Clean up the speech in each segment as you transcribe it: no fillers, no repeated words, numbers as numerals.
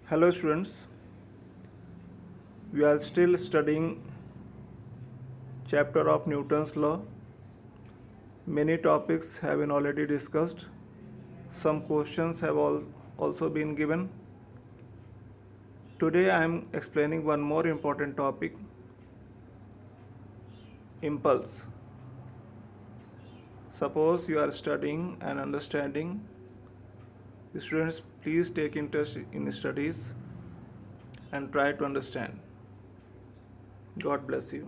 Hello students, we are still studying chapter of Newton's law. Many topics have been already discussed. Some questions have also been given. Today I am explaining one more important topic, impulse. Suppose you are studying and understanding. Students, please take interest in studies and try to understand. God bless you.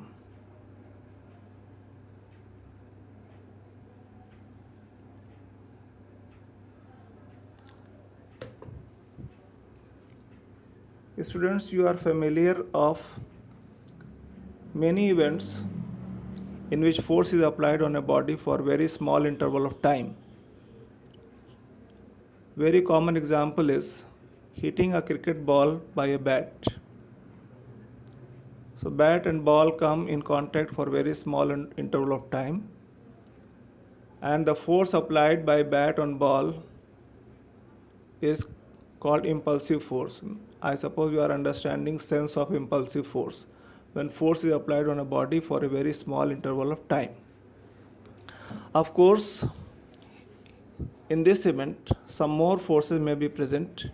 Students, you are familiar of many events in which force is applied on a body for very small interval of time. Very common example is hitting a cricket ball by a bat. So bat and ball come in contact for very small interval of time, and the force applied by bat on ball is called impulsive force. I suppose you are understanding sense of impulsive force when force is applied on a body for a very small interval of time. Of course, in this event, some more forces may be present,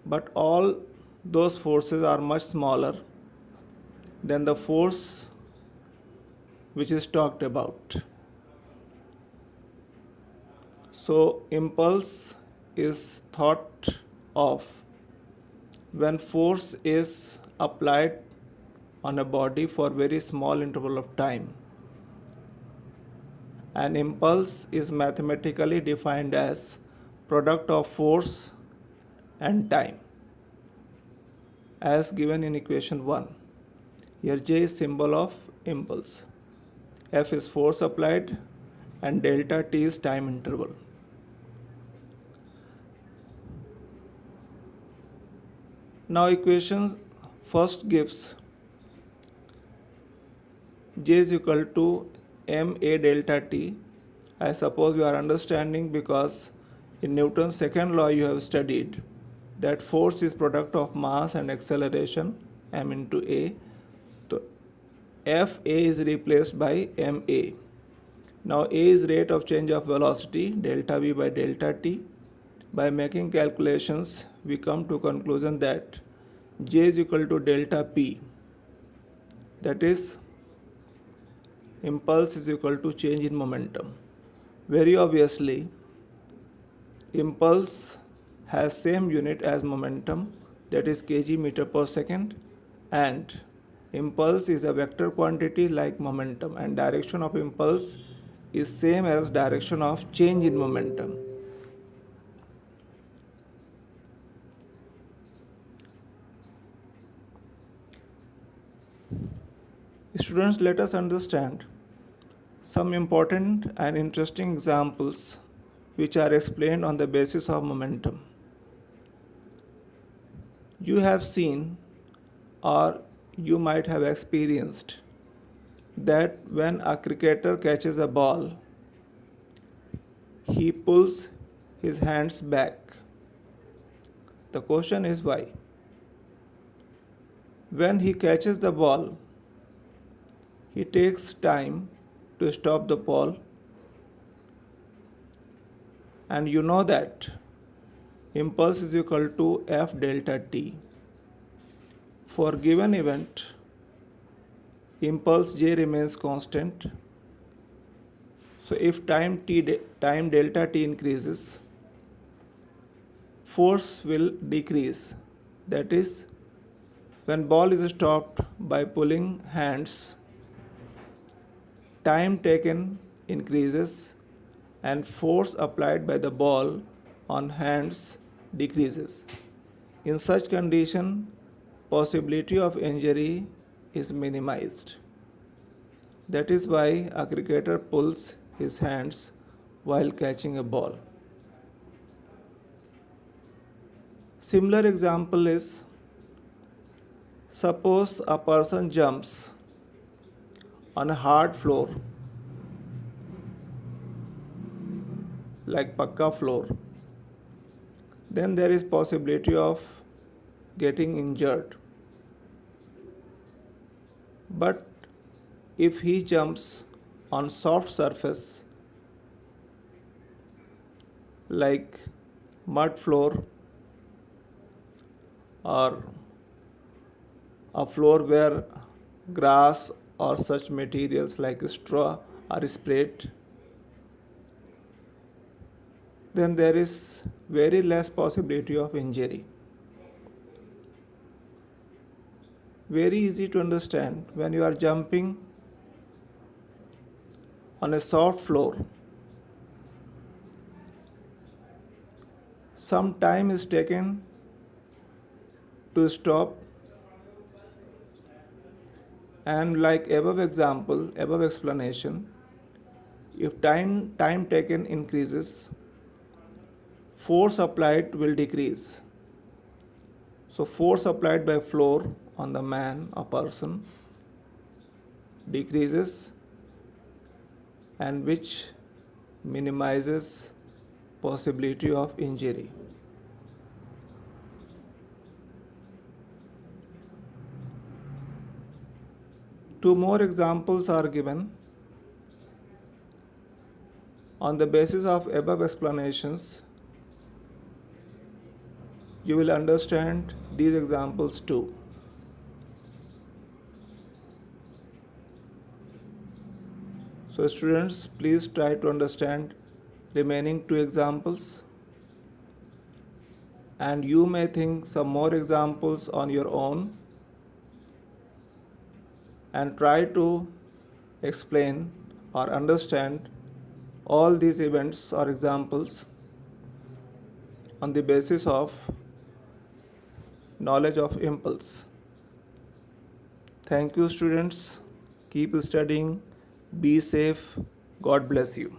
but all those forces are much smaller than the force which is talked about. So, impulse is thought of when force is applied on a body for very small interval of time. An impulse is mathematically defined as product of force and time, as given in equation 1. Here J is symbol of impulse, F is force applied, and delta T is time interval. Now equation first gives J is equal to ma delta T. I suppose you are understanding because in Newton's second law you have studied that force is product of mass and acceleration m into a. So Fa is replaced by ma. Now a is rate of change of velocity delta v by delta t. By making calculations we come to conclusion that J is equal to delta p, that is impulse is equal to change in momentum. Very obviously, impulse has same unit as momentum, that is kg meter per second, and impulse is a vector quantity like momentum, and direction of impulse is same as direction of change in momentum. Students, let us understand some important and interesting examples which are explained on the basis of momentum. You have seen or you might have experienced that when a cricketer catches a ball, he pulls his hands back. The question is why? When he catches the ball, he takes time to stop the ball, and you know that impulse is equal to F delta T. For given event, impulse J remains constant. So if time delta T increases, force will decrease. That is, when ball is stopped by pulling hands, time taken increases and force applied by the ball on hands decreases. In such condition, possibility of injury is minimized. That is why a cricketer pulls his hands while catching a ball. Similar example is, suppose a person jumps on a hard floor like pakka floor. then there is possibility of getting injured. But if he jumps on soft surface like mud floor or a floor where grass or such materials like straw are sprayed, then there is very less possibility of injury. Very easy to understand. When you are jumping on a soft floor, some time is taken to stop, and like above example, above explanation, if time taken increases, force applied will decrease. So force applied by floor on the man or person decreases, and which minimizes possibility of injury. Two more examples are given. On the basis of above explanations, you will understand these examples too. So students, please try to understand remaining two examples, and you may think some more examples on your own and try to explain or understand all these events or examples on the basis of knowledge of impulse. Thank you, students. Keep studying. Be safe. God bless you.